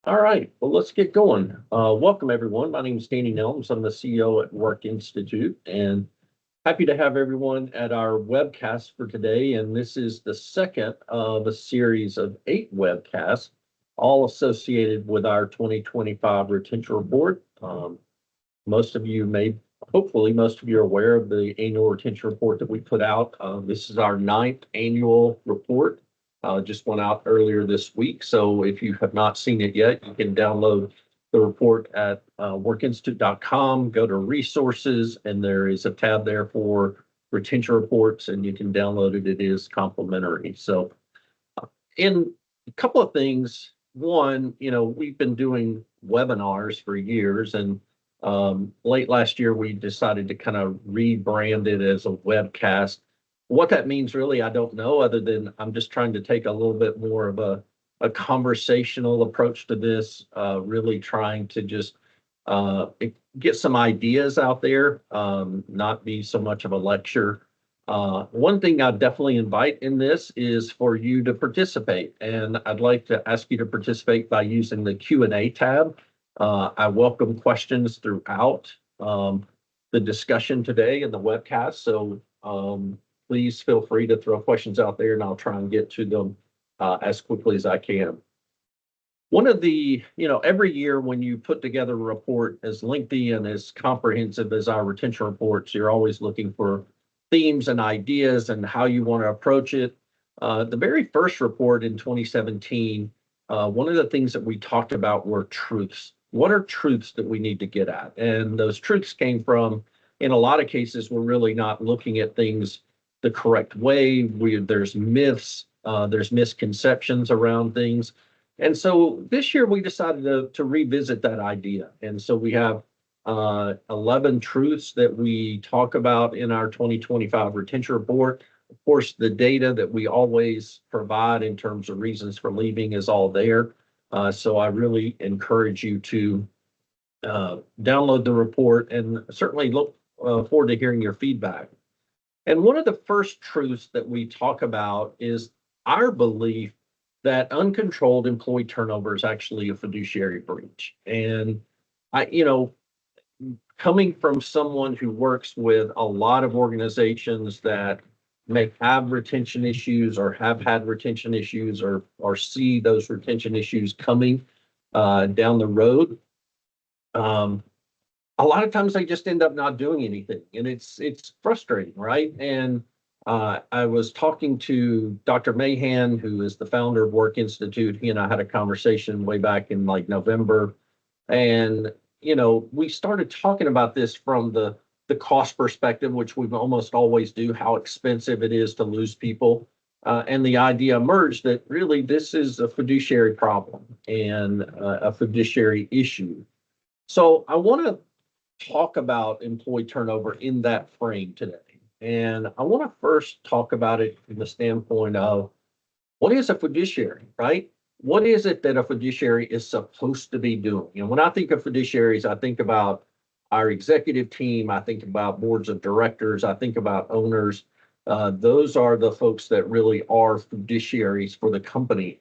All right, well, let's get going. Welcome, everyone. My name is Danny Nelms. I'm the CEO at Work Institute, and happy to have everyone at our webcast for today. And this is the second of a series of 8 webcasts, all associated with our 2025 retention report. Most of you may, hopefully, most of you are aware of the annual retention report that we put out. This is our 9th annual report. Just went out earlier this week. So if you have not seen it yet, you can download the report at workinstitute.com, go to resources, and there is a tab there for retention reports, and you can download it. It is complimentary. So in a couple of things, one, we've been doing webinars for years, and late last year, we decided to kind of rebrand it as a webcast. What that means, really, I don't know, other than I'm just trying to take a little bit more of a conversational approach to this, really trying to just get some ideas out there, not be so much of a lecture. One thing I definitely invite in this is for you to participate, and I'd like to ask you to participate by using the Q&A tab. I welcome questions throughout the discussion today in the webcast, so please feel free to throw questions out there, and I'll try and get to them as quickly as I can. One of the, every year when you put together a report as lengthy and as comprehensive as our retention reports, you're always looking for themes and ideas and how you want to approach it. The very first report in 2017, one of the things that we talked about were truths. What are truths that we need to get at? And those truths came from, in a lot of cases, we're really not looking at things the correct way. There's myths, there's misconceptions around things. And so this year we decided to revisit that idea. And so we have 11 truths that we talk about in our 2025 retention report. Of course, the data that we always provide in terms of reasons for leaving is all there. So I really encourage you to download the report and certainly look forward to hearing your feedback. And one of the first truths that we talk about is our belief that uncontrolled employee turnover is actually a fiduciary breach. And coming from someone who works with a lot of organizations that may have retention issues or have had retention issues or see those retention issues coming down the road, a lot of times they just end up not doing anything, and it's frustrating, right? And I was talking to Dr. Mahan, who is the founder of Work Institute. He and I had a conversation way back in like November, and we started talking about this from the cost perspective, which we almost always do, how expensive it is to lose people. And the idea emerged that really this is a fiduciary problem and a fiduciary issue. So I want to talk about employee turnover in that frame today. And I want to first talk about it from the standpoint of what is a fiduciary, right? What is it that a fiduciary is supposed to be doing? And when I think of fiduciaries, I think about our executive team, I think about boards of directors, I think about owners. Those are the folks that really are fiduciaries for the company.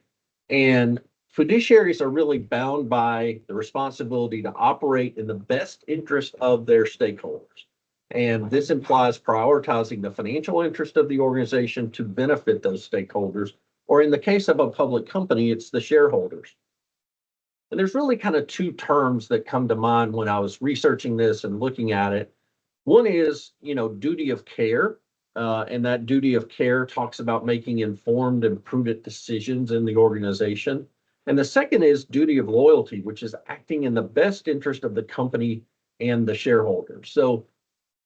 And fiduciaries are really bound by the responsibility to operate in the best interest of their stakeholders. And this implies prioritizing the financial interest of the organization to benefit those stakeholders, or in the case of a public company, it's the shareholders. And there's really kind of 2 terms that come to mind when I was researching this and looking at it. One is, duty of care. And that duty of care talks about making informed and prudent decisions in the organization. And the second is duty of loyalty, which is acting in the best interest of the company and the shareholders. So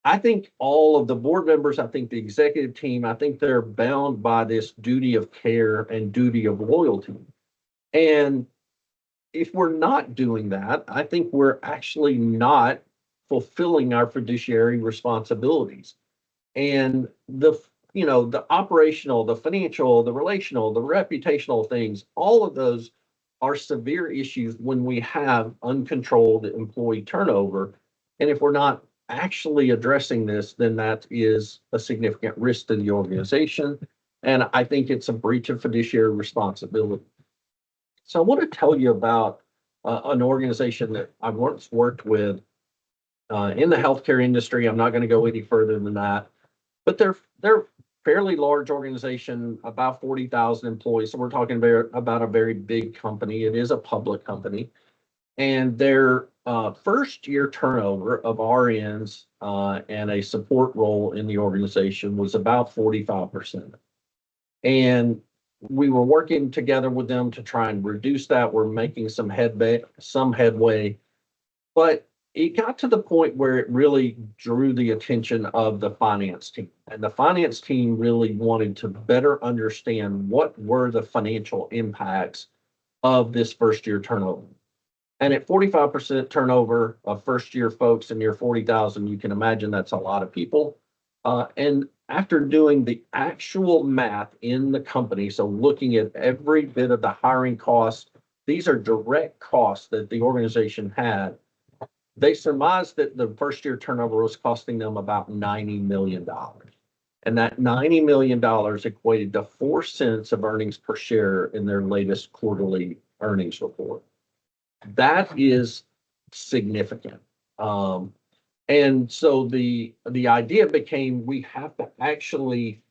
I think all of the board members, I think the executive team, I think they're bound by this duty of care and duty of loyalty. And if we're not doing that, I think we're actually not fulfilling our fiduciary responsibilities. And the operational, the financial, the relational, the reputational things, all of those are severe issues when we have uncontrolled employee turnover. And if we're not actually addressing this, then that is a significant risk to the organization. And I think it's a breach of fiduciary responsibility. So I want to tell you about an organization that I once worked with in the healthcare industry. I'm not going to go any further than that, but they're fairly large organization, about 40,000 employees. So we're talking about a very big company. It is a public company, and their first year turnover of RNs and a support role in the organization was about 45%. And we were working together with them to try and reduce that. We're making some headway, but it got to the point where it really drew the attention of the finance team. And the finance team really wanted to better understand what were the financial impacts of this first year turnover. And at 45% turnover of first year folks in your 40,000, you can imagine that's a lot of people. And after doing the actual math in the company, so looking at every bit of the hiring costs, these are direct costs that the organization had. They surmised that the first year turnover was costing them about $90 million. And that $90 million equated to 4 cents of earnings per share in their latest quarterly earnings report. That is significant. And so the idea became, we have to actually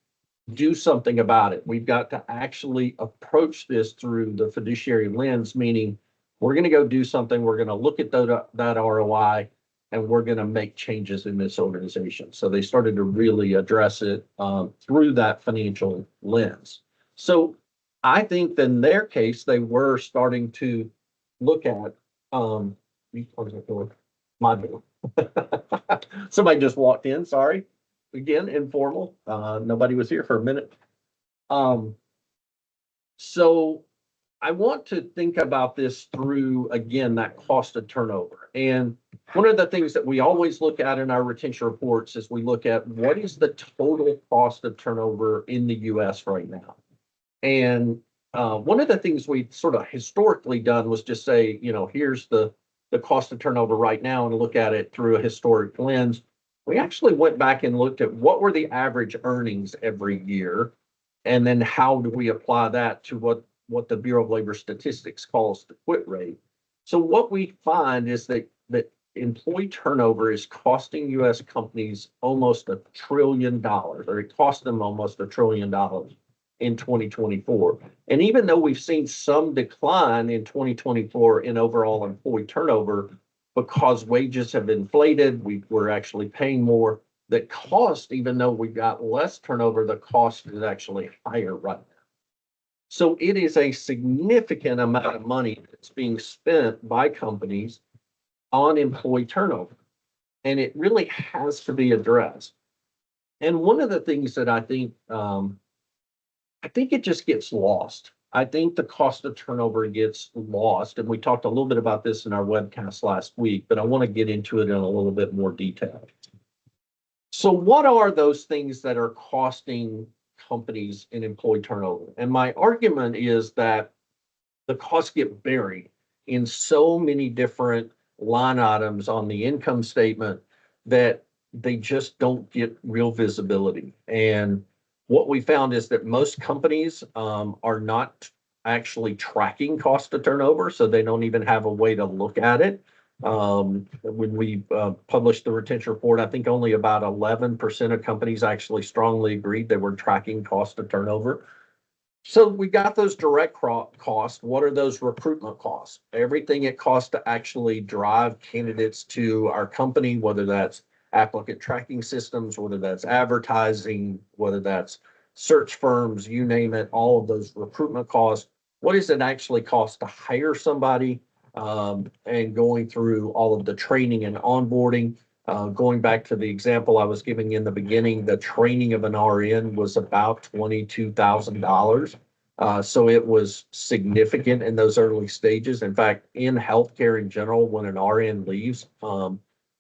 do something about it. We've got to actually approach this through the fiduciary lens, meaning we're going to go do something. We're going to look at that ROI, and we're going to make changes in this organization. So they started to really address it through that financial lens. So I think that in their case, they were starting to look at my door. Somebody just walked in, sorry. Again, informal. Nobody was here for a minute. So I want to think about this through, again, that cost of turnover. And one of the things that we always look at in our retention reports is we look at what is the total cost of turnover in the US right now. And one of the things we sort of historically done was just say, here's the cost of turnover right now and look at it through a historic lens. We actually went back and looked at what were the average earnings every year, and then how do we apply that to what the Bureau of Labor Statistics calls the quit rate. So what we find is that employee turnover is costing U.S. companies almost $1 trillion, or it cost them almost $1 trillion in 2024. And even though we've seen some decline in 2024 in overall employee turnover, because wages have inflated, we're actually paying more. The cost, even though we've got less turnover, the cost is actually higher right now. So it is a significant amount of money that's being spent by companies on employee turnover, and it really has to be addressed. And one of the things that I think it just gets lost. I think the cost of turnover gets lost, and we talked a little bit about this in our webcast last week, but I want to get into it in a little bit more detail. So what are those things that are costing companies in employee turnover? And my argument is that the costs get buried in so many different line items on the income statement that they just don't get real visibility. And what we found is that most companies are not actually tracking cost of turnover, so they don't even have a way to look at it. When we published the retention report, I think only about 11% of companies actually strongly agreed they were tracking cost of turnover. So we got those direct costs. What are those recruitment costs? Everything it costs to actually drive candidates to our company, whether that's applicant tracking systems, whether that's advertising, whether that's search firms, you name it, all of those recruitment costs. What does it actually cost to hire somebody, and going through all of the training and onboarding? Going back to the example I was giving in the beginning, the training of an RN was about $22,000. So it was significant in those early stages. In fact, in healthcare in general, when an RN leaves,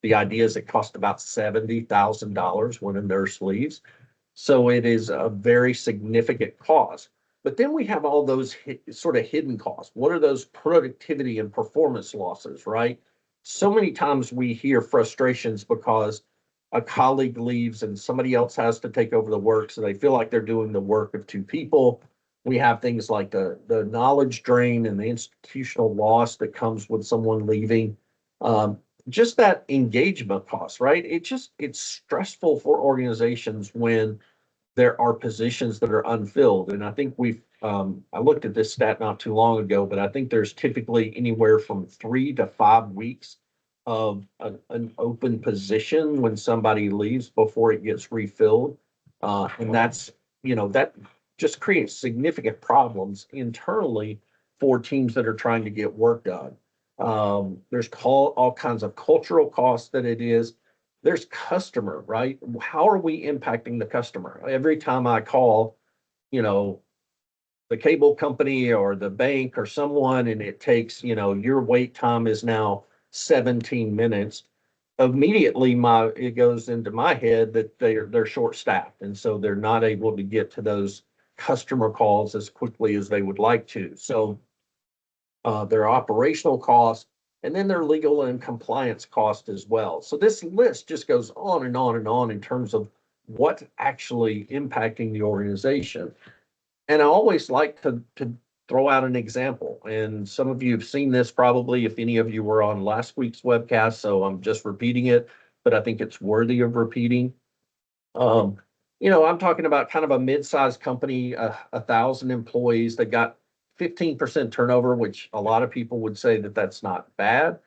the idea is it costs about $70,000 when a nurse leaves. So it is a very significant cost. But then we have all those sort of hidden costs. What are those productivity and performance losses, right? So many times we hear frustrations because a colleague leaves and somebody else has to take over the work. So they feel like they're doing the work of two people. We have things like the knowledge drain and the institutional loss that comes with someone leaving. Um, just that engagement cost, right? It's stressful for organizations when there are positions that are unfilled. And I think I looked at this stat not too long ago, but I think there's typically anywhere from 3 to 5 weeks of an open position when somebody leaves before it gets refilled. And that just creates significant problems internally for teams that are trying to get work done. There's all kinds of cultural costs that it is. There's customer, right? How are we impacting the customer? Every time I call, you know, the cable company or the bank or someone, and it takes, your wait time is now 17 minutes. Immediately it goes into my head that they're short staffed. And so they're not able to get to those customer calls as quickly as they would like to. So their operational costs, and then their legal and compliance cost as well. So this list just goes on and on and on in terms of what's actually impacting the organization. And I always like to throw out an example. And some of you have seen this probably if any of you were on last week's webcast. So I'm just repeating it, but I think it's worthy of repeating. Um, I'm talking about kind of a mid-sized company, 1,000 employees that got 15% turnover, which a lot of people would say that that's not bad.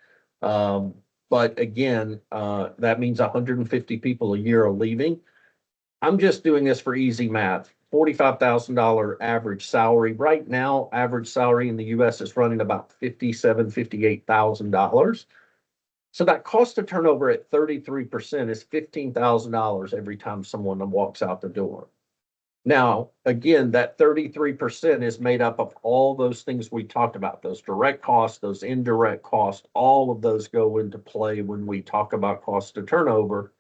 Um, but again, that means 150 people a year are leaving. I'm just doing this for easy math. $45,000 average salary. Right now, average salary in the US is running about $58,000. So that cost of turnover at 33% is $15,000 every time someone walks out the door. Now, again, that 33% is made up of all those things we talked about, those direct costs, those indirect costs, all of those go into play when we talk about cost of turnover.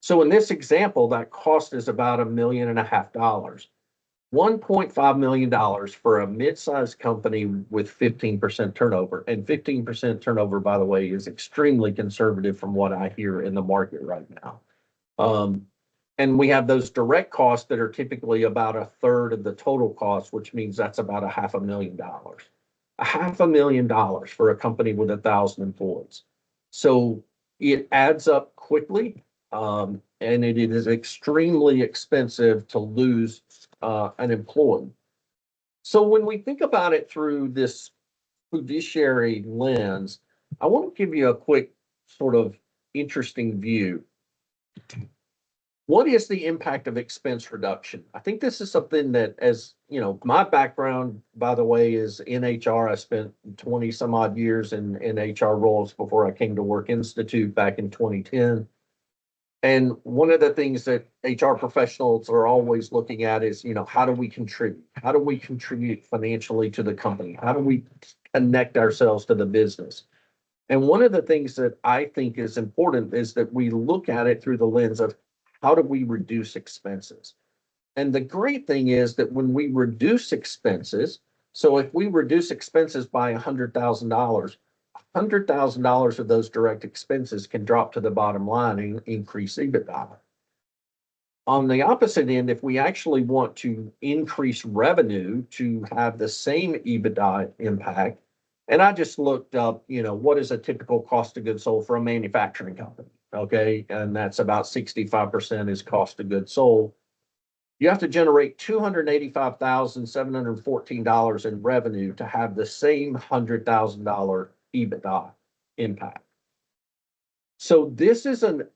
So in this example, that cost is about $1.5 million. $1.5 million for a mid-sized company with 15% turnover. And 15% turnover, by the way, is extremely conservative from what I hear in the market right now. And we have those direct costs that are typically about a third of the total cost, which means that's about $500,000. $500,000 for a company with 1,000 employees. So it adds up quickly, and it is extremely expensive to lose an employee. So when we think about it through this fiduciary lens, I want to give you a quick sort of interesting view. What is the impact of expense reduction? I think this is something that, as you know, my background, by the way, is in HR. I spent 20 some odd years in HR roles before I came to Work Institute back in 2010. And one of the things that HR professionals are always looking at is, how do we contribute? How do we contribute financially to the company? How do we connect ourselves to the business? And one of the things that I think is important is that we look at it through the lens of how do we reduce expenses? And the great thing is that when we reduce expenses, so if we reduce expenses by $100,000, $100,000 of those direct expenses can drop to the bottom line and increase EBITDA. On the opposite end, if we actually want to increase revenue to have the same EBITDA impact, and I just looked up, what is a typical cost of goods sold for a manufacturing company? Okay. And that's about 65% is cost of goods sold. You have to generate $285,714 in revenue to have the same $100,000 EBITDA impact. So this is an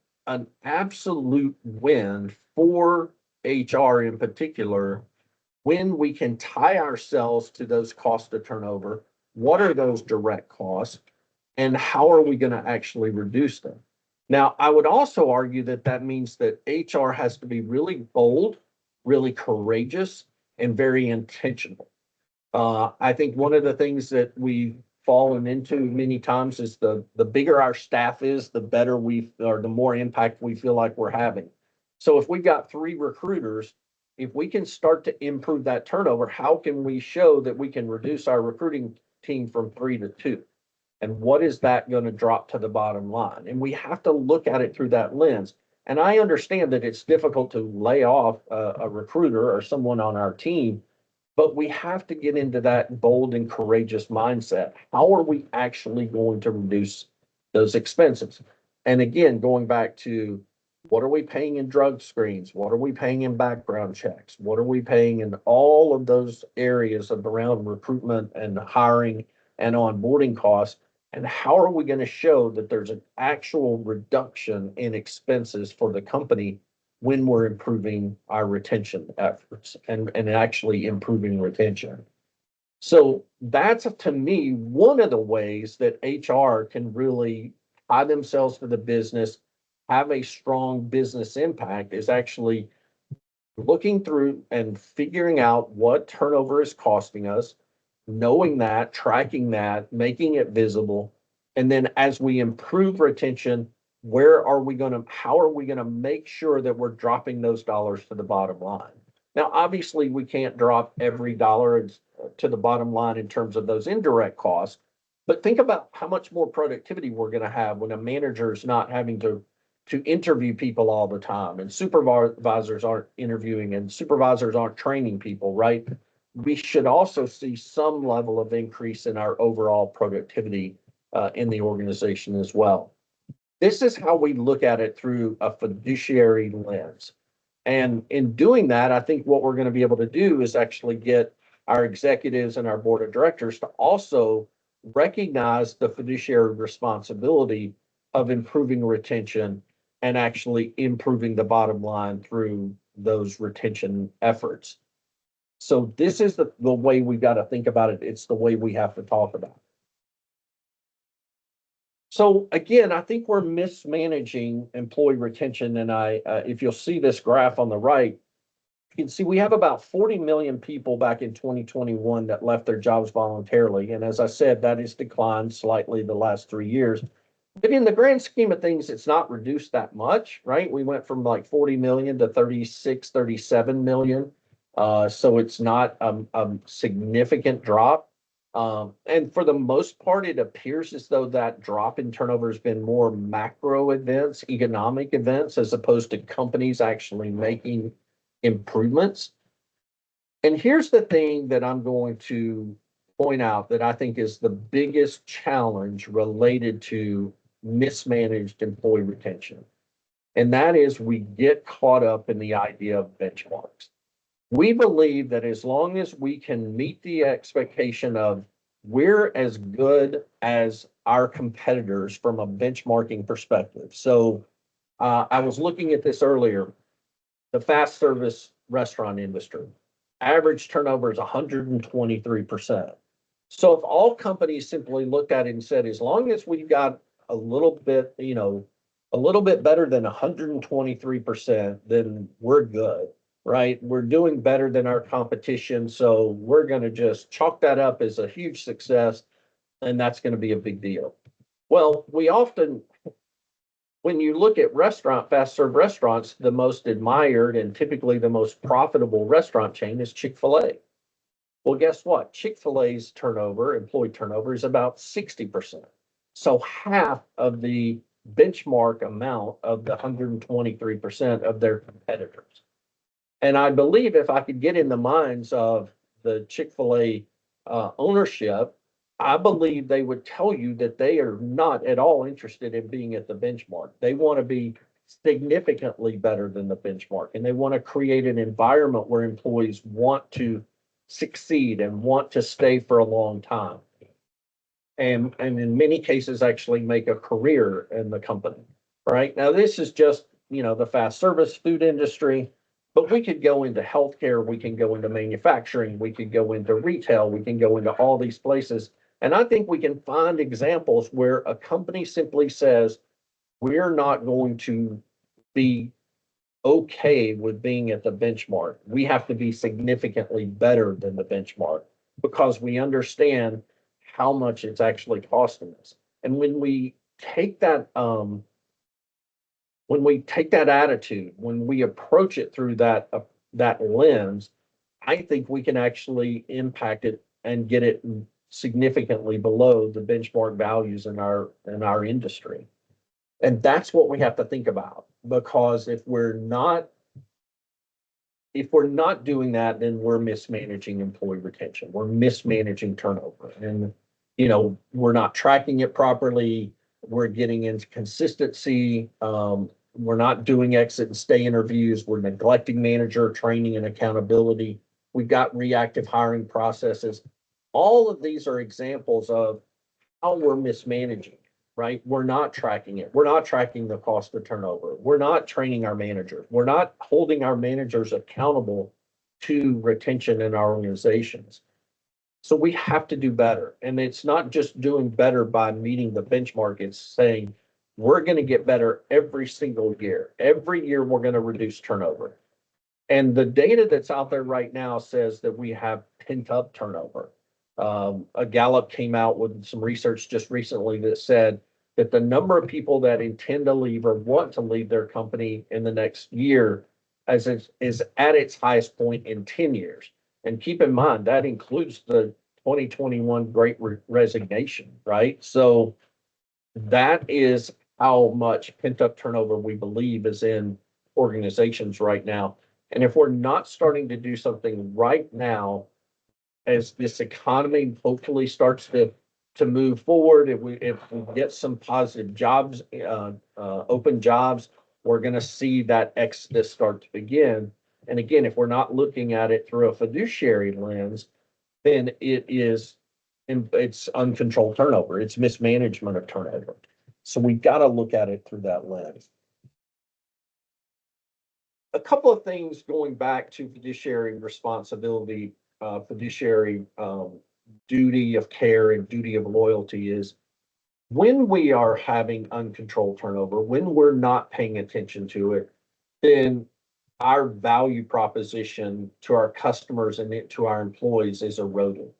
absolute win for HR in particular when we can tie ourselves to those costs of turnover. What are those direct costs and how are we going to actually reduce them? Now, I would also argue that that means that HR has to be really bold, really courageous, and very intentional. I think one of the things that we've fallen into many times is the bigger our staff is, the better the more impact we feel like we're having. So if we've got 3 recruiters, if we can start to improve that turnover, how can we show that we can reduce our recruiting team from 3 to 2? And what is that going to drop to the bottom line? And we have to look at it through that lens. And I understand that it's difficult to lay off a recruiter or someone on our team, But we have to get into that bold and courageous mindset. How are we actually going to reduce those expenses? And again, going back to what are we paying in drug screens? What are we paying in background checks? What are we paying in all of those areas of around recruitment and hiring and onboarding costs? And how are we going to show that there's an actual reduction in expenses for the company when we're improving our retention efforts and actually improving retention? So that's, to me, one of the ways that HR can really tie themselves to the business, have a strong business impact, is actually looking through and figuring out what turnover is costing us, knowing that, tracking that, making it visible. And then as we improve retention, how are we going to make sure that we're dropping those dollars to the bottom line? Now, obviously, we can't drop every dollar to the bottom line in terms of those indirect costs, but think about how much more productivity we're going to have when a manager is not having to interview people all the time, and supervisors aren't interviewing, and supervisors aren't training people, right? We should also see some level of increase in our overall productivity in the organization as well. This is how we look at it through a fiduciary lens. And in doing that, I think what we're going to be able to do is actually get our executives and our board of directors to also recognize the fiduciary responsibility of improving retention and actually improving the bottom line through those retention efforts. So this is the way we've got to think about it. It's the way we have to talk about it. So again, I think we're mismanaging employee retention. And if you'll see this graph on the right, you can see we have about 40 million people back in 2021 that left their jobs voluntarily. And as I said, that has declined slightly the last 3 years. But in the grand scheme of things, it's not reduced that much, right? We went from like 40 million to 36, 37 million. So it's not a significant drop. And for the most part, it appears as though that drop in turnover has been more macro events, economic events, as opposed to companies actually making improvements. And here's the thing that I'm going to point out that I think is the biggest challenge related to mismanaged employee retention. And that is, we get caught up in the idea of benchmarks. We believe that as long as we can meet the expectation of we're as good as our competitors from a benchmarking perspective. So I was looking at this earlier, the fast service restaurant industry, average turnover is 123%. So if all companies simply looked at it and said, as long as we've got a little bit, a little bit better than 123%, then we're good, right? We're doing better than our competition. So we're going to just chalk that up as a huge success. And that's going to be a big deal. Well, when you look at fast serve restaurants, the most admired and typically the most profitable restaurant chain is Chick-fil-A. Well, guess what? Chick-fil-A's employee turnover, is about 60%. So half of the benchmark amount of the 123% of their competitors. And I believe if I could get in the minds of the Chick-fil-A ownership, I believe they would tell you that they are not at all interested in being at the benchmark. They want to be significantly better than the benchmark, and they want to create an environment where employees want to succeed and want to stay for a long time. And in many cases, actually make a career in the company, right? Now, this is just, the fast service food industry, but we could go into healthcare, we can go into manufacturing, we could go into retail, we can go into all these places. And I think we can find examples where a company simply says, we're not going to be okay with being at the benchmark. We have to be significantly better than the benchmark because we understand how much it's actually costing us. And when we take that attitude, when we approach it through that lens, I think we can actually impact it and get it significantly below the benchmark values in our industry. And that's what we have to think about, because if we're not if we're not doing that, then we're mismanaging employee retention. We're mismanaging turnover. And, we're not tracking it properly. We're getting into consistency. We're not doing exit and stay interviews. We're neglecting manager training and accountability. We've got reactive hiring processes. All of these are examples of how we're mismanaging, right? We're not tracking it. We're not tracking the cost of turnover. We're not training our managers. We're not holding our managers accountable to retention in our organizations. So we have to do better. And it's not just doing better by meeting the benchmark. It's saying we're going to get better every single year. Every year we're going to reduce turnover. And the data that's out there right now says that we have pent up turnover. A Gallup came out with some research just recently that said that the number of people that intend to leave or want to leave their company in the next year is at its highest point in 10 years. And keep in mind, that includes the 2021 Great Resignation, right? So that is how much pent up turnover we believe is in organizations right now. And if we're not starting to do something right now, as this economy hopefully starts to move forward, if we get some positive jobs, open jobs, we're going to see that exodus start to begin. And again, if we're not looking at it through a fiduciary lens, then it's uncontrolled turnover. It's mismanagement of turnover. So we got to look at it through that lens. A couple of things going back to fiduciary responsibility, fiduciary duty of care and duty of loyalty is when we are having uncontrolled turnover, when we're not paying attention to it, then our value proposition to our customers and to our employees is eroding.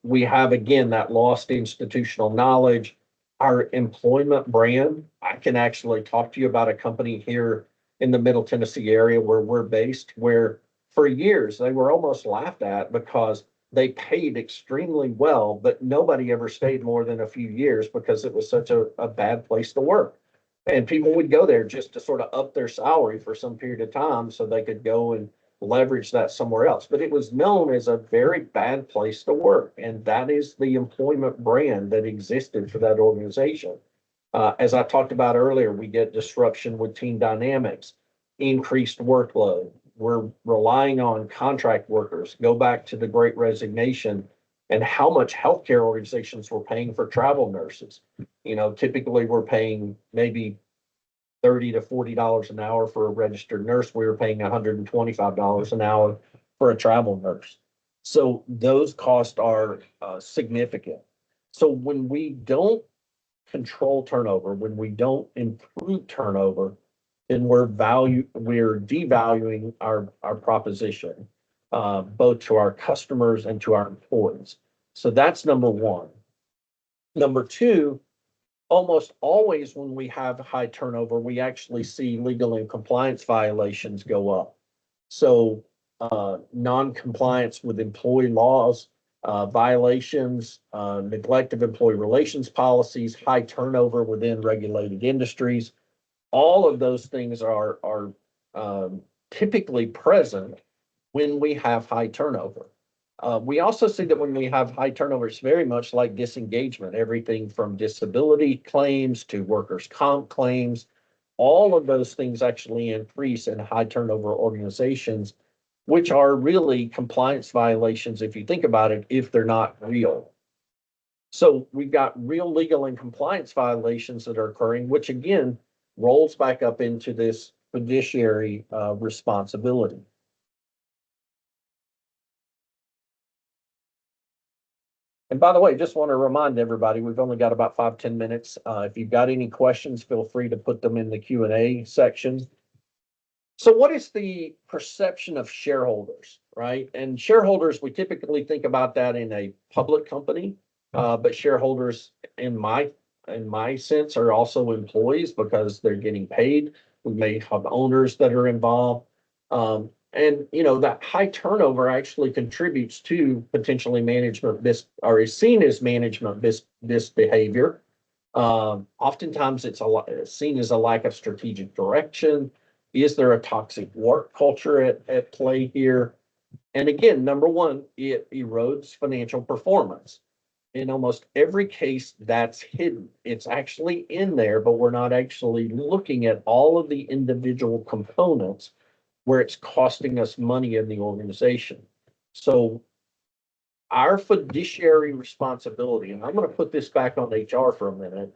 We have, again, that lost institutional knowledge. Our employment brand, I can actually talk to you about a company here in the Middle Tennessee area where we're based, where for years they were almost laughed at because they paid extremely well, but nobody ever stayed more than a few years because it was such a bad place to work. And people would go there just to sort of up their salary for some period of time so they could go and leverage that somewhere else. But it was known as a very bad place to work. And that is the employment brand that existed for that organization. As I talked about earlier, we get disruption with team dynamics, increased workload. We're relying on contract workers. Go back to the Great Resignation and how much healthcare organizations were paying for travel nurses. Typically we're paying maybe $30 to $40 an hour for a registered nurse. We were paying $125 an hour for a travel nurse. So those costs are significant. So when we don't control turnover, when we don't improve turnover, then we're devaluing our proposition, both to our customers and to our employees. So that's number one. Number two, almost always when we have high turnover, we actually see legal and compliance violations go up. So non-compliance with employee laws, violations, neglect of employee relations policies, high turnover within regulated industries. All of those things are typically present when we have high turnover. We also see that when we have high turnover, it's very much like disengagement, everything from disability claims to workers' comp claims. All of those things actually increase in high turnover organizations, which are really compliance violations, if you think about it, if they're not real. So we've got real legal and compliance violations that are occurring, which again rolls back up into this fiduciary responsibility. And by the way, just want to remind everybody, we've only got about 5-10 minutes. If you've got any questions, feel free to put them in the Q&A section. So what is the perception of shareholders, right? And shareholders, we typically think about that in a public company, but shareholders, in my sense, are also employees because they're getting paid. We may have owners that are involved. And that high turnover actually contributes to potentially management or is seen as management misbehavior. Oftentimes it's seen as a lack of strategic direction. Is there a toxic work culture at play here? And again, number one, it erodes financial performance. In almost every case, that's hidden. It's actually in there, but we're not actually looking at all of the individual components where it's costing us money in the organization. So our fiduciary responsibility, and I'm going to put this back on HR for a minute.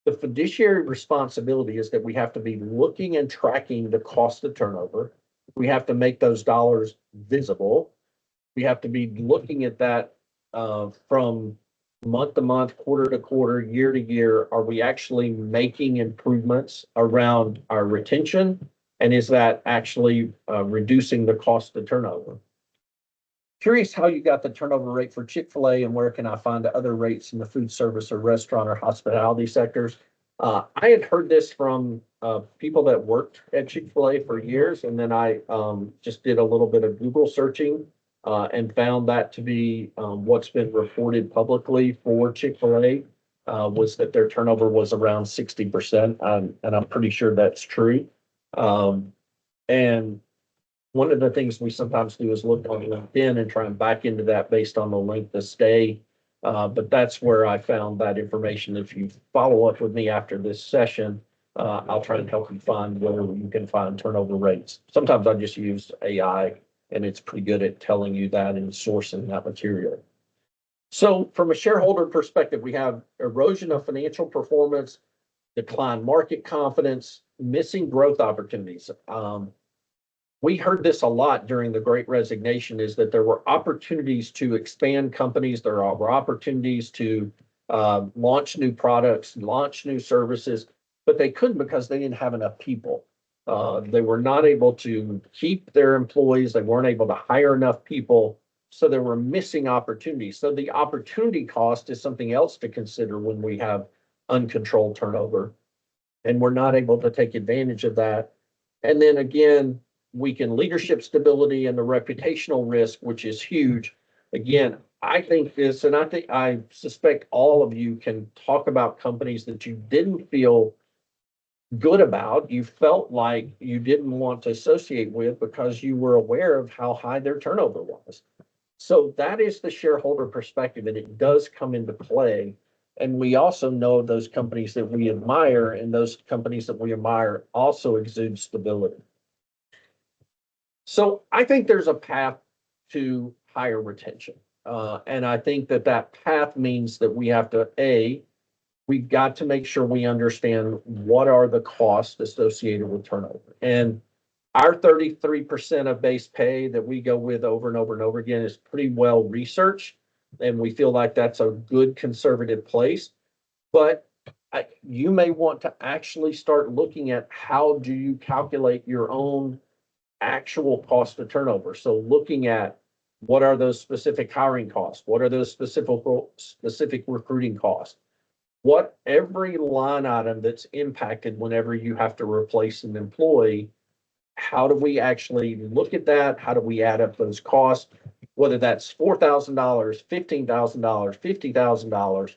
The fiduciary responsibility is that we have to be looking and tracking the cost of turnover. We have to make those dollars visible. We have to be looking at that from month to month, quarter to quarter, year to year. Are we actually making improvements around our retention? And is that actually reducing the cost of turnover? Curious how you got the turnover rate for Chick-fil-A, and where can I find other rates in the food service or restaurant or hospitality sectors? I had heard this from people that worked at Chick-fil-A for years, and then I just did a little bit of Google searching and found that to be what's been reported publicly for Chick-fil-A was that their turnover was around 60%, and I'm pretty sure that's true. And one of the things we sometimes do is look on LinkedIn and try and back into that based on the length of stay. But that's where I found that information. If you follow up with me after this session, I'll try and help you find where you can find turnover rates. Sometimes I just use AI, and it's pretty good at telling you that and sourcing that material. So from a shareholder perspective, we have erosion of financial performance, decline market confidence, missing growth opportunities. We heard this a lot during the Great Resignation, is that there were opportunities to expand companies. There were opportunities to launch new products, launch new services, but they couldn't because they didn't have enough people. They were not able to keep their employees. They weren't able to hire enough people. So there were missing opportunities. So the opportunity cost is something else to consider when we have uncontrolled turnover, and we're not able to take advantage of that. And then again, weaken leadership stability and the reputational risk, which is huge. Again, I think this, and I suspect all of you can talk about companies that you didn't feel good about, you felt like you didn't want to associate with because you were aware of how high their turnover was. So that is the shareholder perspective, and it does come into play. And we also know those companies that we admire, and those companies that we admire also exude stability. So I think there's a path to higher retention. And I think that that path means that we have to, we've got to make sure we understand what are the costs associated with turnover. And our 33% of base pay that we go with over and over and over again is pretty well researched. And we feel like that's a good conservative place. But you may want to actually start looking at how do you calculate your own actual cost of turnover. So looking at what are those specific hiring costs? What are those specific recruiting costs? What every line item that's impacted whenever you have to replace an employee, how do we actually look at that? How do we add up those costs? Whether that's $4,000, $15,000, $50,000.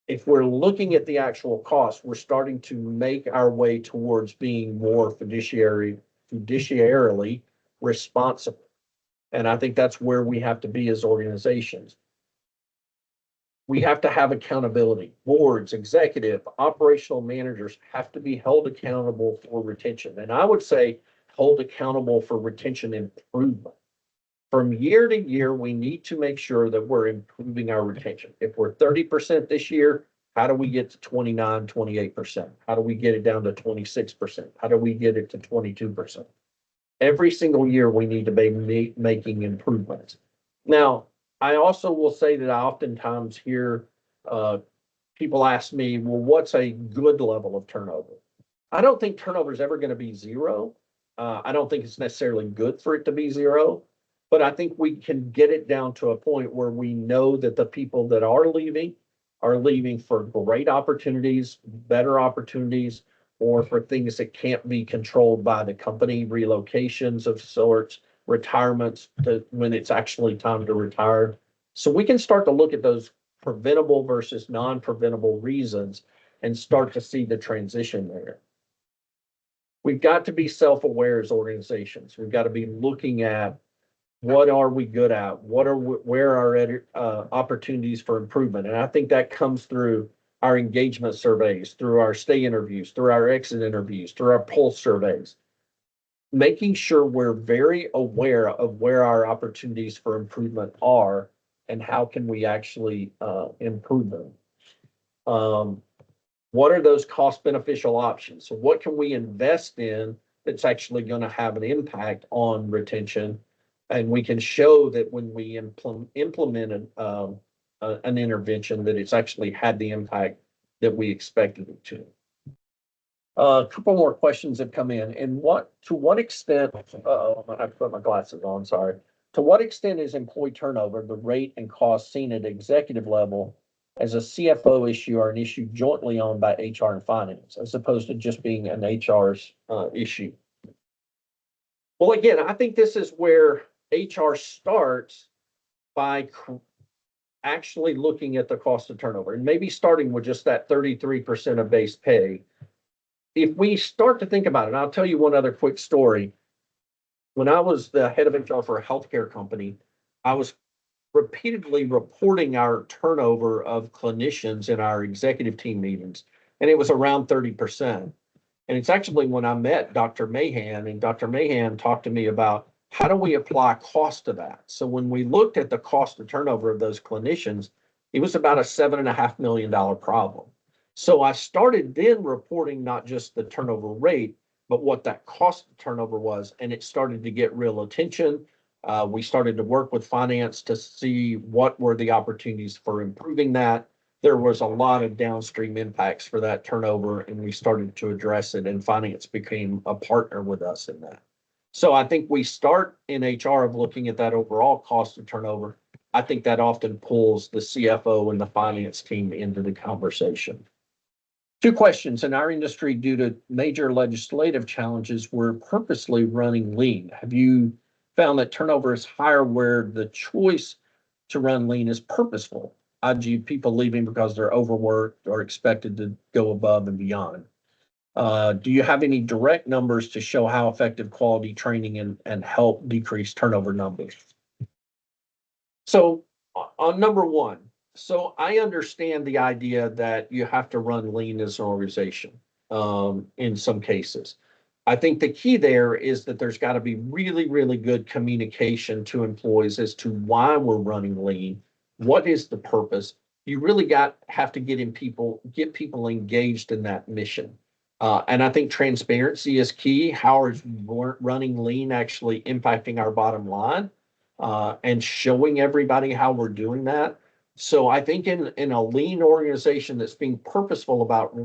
If we're looking at the actual cost, we're starting to make our way towards being more fiduciarily responsible. And I think that's where we have to be as organizations. We have to have accountability. Boards, executive, operational managers have to be held accountable for retention. And I would say hold accountable for retention improvement. From year to year, we need to make sure that we're improving our retention. If we're 30% this year, how do we get to 29, 28%? How do we get it down to 26%? How do we get it to 22%? Every single year, we need to be making improvements. Now, I also will say that I oftentimes hear people ask me, well, what's a good level of turnover? I don't think turnover is ever going to be zero. I don't think it's necessarily good for it to be zero, but I think we can get it down to a point where we know that the people that are leaving for great opportunities, better opportunities, or for things that can't be controlled by the company, relocations of sorts, retirements when it's actually time to retire. So we can start to look at those preventable versus non-preventable reasons and start to see the transition there. we've got to be self-aware as organizations. We've got to be looking at what are we good at? Where are opportunities for improvement? And I think that comes through our engagement surveys, through our stay interviews, through our exit interviews, through our pulse surveys, making sure we're very aware of where our opportunities for improvement are and how can we actually improve them. What are those cost beneficial options? So what can we invest in that's actually going to have an impact on retention? And we can show that when we implemented an intervention, that it's actually had the impact that we expected it to. A couple more questions have come in. And to what extent, I have to put my glasses on, sorry. To what extent is employee turnover, the rate and cost seen at executive level as a CFO issue or an issue jointly owned by HR and finance, as opposed to just being an HR's issue? Well, again, I think this is where HR starts by actually looking at the cost of turnover and maybe starting with just that 33% of base pay. If we start to think about it, I'll tell you one other quick story. When I was the head of HR for a healthcare company, I was repeatedly reporting our turnover of clinicians in our executive team meetings, and it was around 30%. And it's actually when I met Dr. Mahan, and Dr. Mahan talked to me about how do we apply cost to that. So when we looked at the cost of turnover of those clinicians, it was about a $7.5 million problem. So I started then reporting not just the turnover rate, but what that cost of turnover was, and it started to get real attention. We started to work with finance to see what were the opportunities for improving that. There was a lot of downstream impacts for that turnover, and we started to address it, and finance became a partner with us in that. So I think we start in HR of looking at that overall cost of turnover. I think that often pulls the CFO and the finance team into the conversation. Two questions. In our industry, due to major legislative challenges, we're purposely running lean. Have you found that turnover is higher where the choice to run lean is purposeful, i.e. people leaving because they're overworked or expected to go above and beyond? Do you have any direct numbers to show how effective quality training and help decrease turnover numbers? So on number one, so I understand the idea that you have to run lean as an organization in some cases. I think the key there is that there's got to be really, really good communication to employees as to why we're running lean. What is the purpose? You really have to get people engaged in that mission. And I think transparency is key. How is running lean actually impacting our bottom line and showing everybody how we're doing that? So I think in a lean organization that's being purposeful about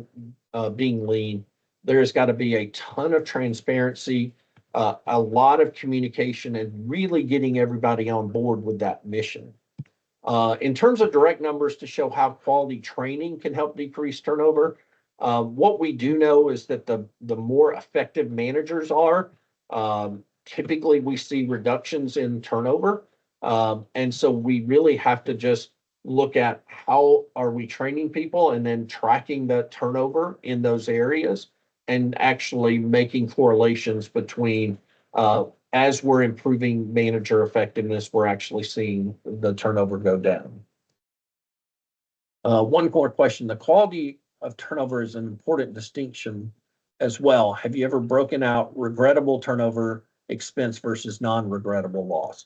being lean, there's got to be a ton of transparency, a lot of communication, and really getting everybody on board with that mission. In terms of direct numbers to show how quality training can help decrease turnover, what we do know is that the more effective managers are, typically we see reductions in turnover. And so we really have to just look at how are we training people and then tracking the turnover in those areas and actually making correlations between as we're improving manager effectiveness, we're actually seeing the turnover go down. One more question. The quality of turnover is an important distinction as well. Have you ever broken out regrettable turnover expense versus non-regrettable loss?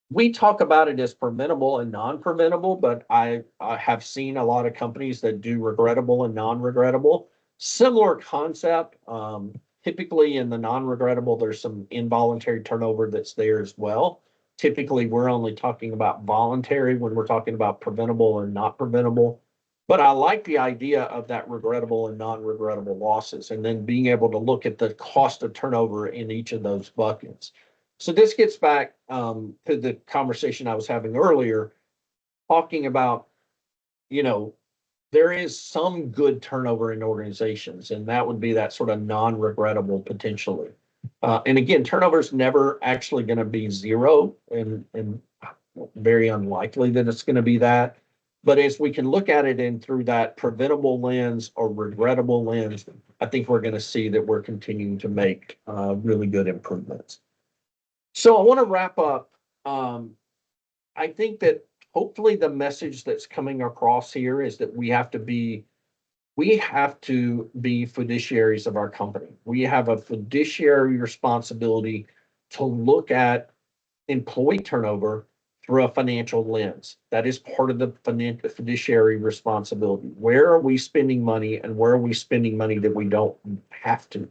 We talk about it as preventable and non-preventable, but I have seen a lot of companies that do regrettable and non-regrettable. Similar concept. Typically in the non-regrettable, there's some involuntary turnover that's there as well. Typically, we're only talking about voluntary when we're talking about preventable and not preventable. But I like the idea of that regrettable and non-regrettable losses, and then being able to look at the cost of turnover in each of those buckets. So this gets back to the conversation I was having earlier, talking about, there is some good turnover in organizations, and that would be that sort of non-regrettable potentially. And again, turnover is never actually going to be zero, and very unlikely that it's going to be that. But as we can look at it in through that preventable lens or regrettable lens, I think we're going to see that we're continuing to make really good improvements. So I want to wrap up. I think that hopefully the message that's coming across here is that we have to be fiduciaries of our company. We have a fiduciary responsibility to look at employee turnover through a financial lens. That is part of the fiduciary responsibility. Where are we spending money and where are we spending money that we don't have to,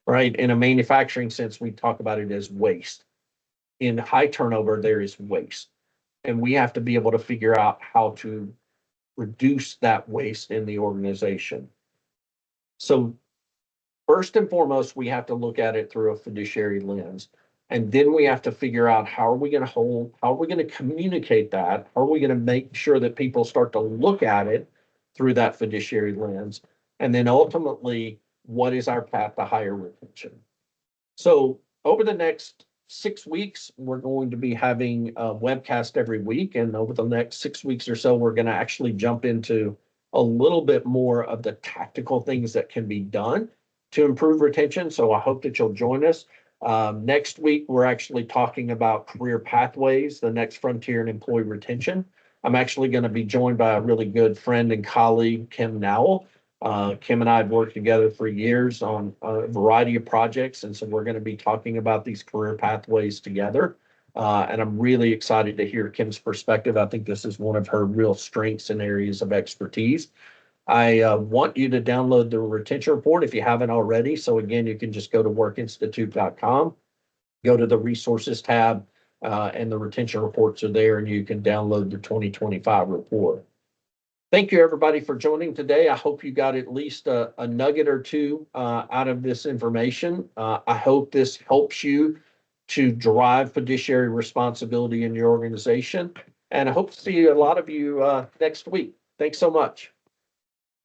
right? In a manufacturing sense, we talk about it as waste. In high turnover, there is waste. And we have to be able to figure out how to reduce that waste in the organization. So first and foremost, we have to look at it through a fiduciary lens. And then we have to figure out how are we going to communicate that? How are we going to make sure that people start to look at it through that fiduciary lens? And then ultimately, what is our path to higher retention? So over the next 6 weeks, we're going to be having a webcast every week. And over the next 6 weeks or so, we're going to actually jump into a little bit more of the tactical things that can be done to improve retention. So I hope that you'll join us. Next week, we're actually talking about career pathways, the next frontier in employee retention. I'm actually going to be joined by a really good friend and colleague, Kim Nowell. Kim and I have worked together for years on a variety of projects, and so we're going to be talking about these career pathways together. And I'm really excited to hear Kim's perspective. I think this is one of her real strengths and areas of expertise. I want you to download the retention report if you haven't already. So again, you can just go to workinstitute.com, go to the resources tab, and the retention reports are there, and you can download the 2025 report. Thank you, everybody, for joining today. I hope you got at least a nugget or two out of this information. I hope this helps you to drive fiduciary responsibility in your organization. And I hope to see a lot of you next week. Thanks so much.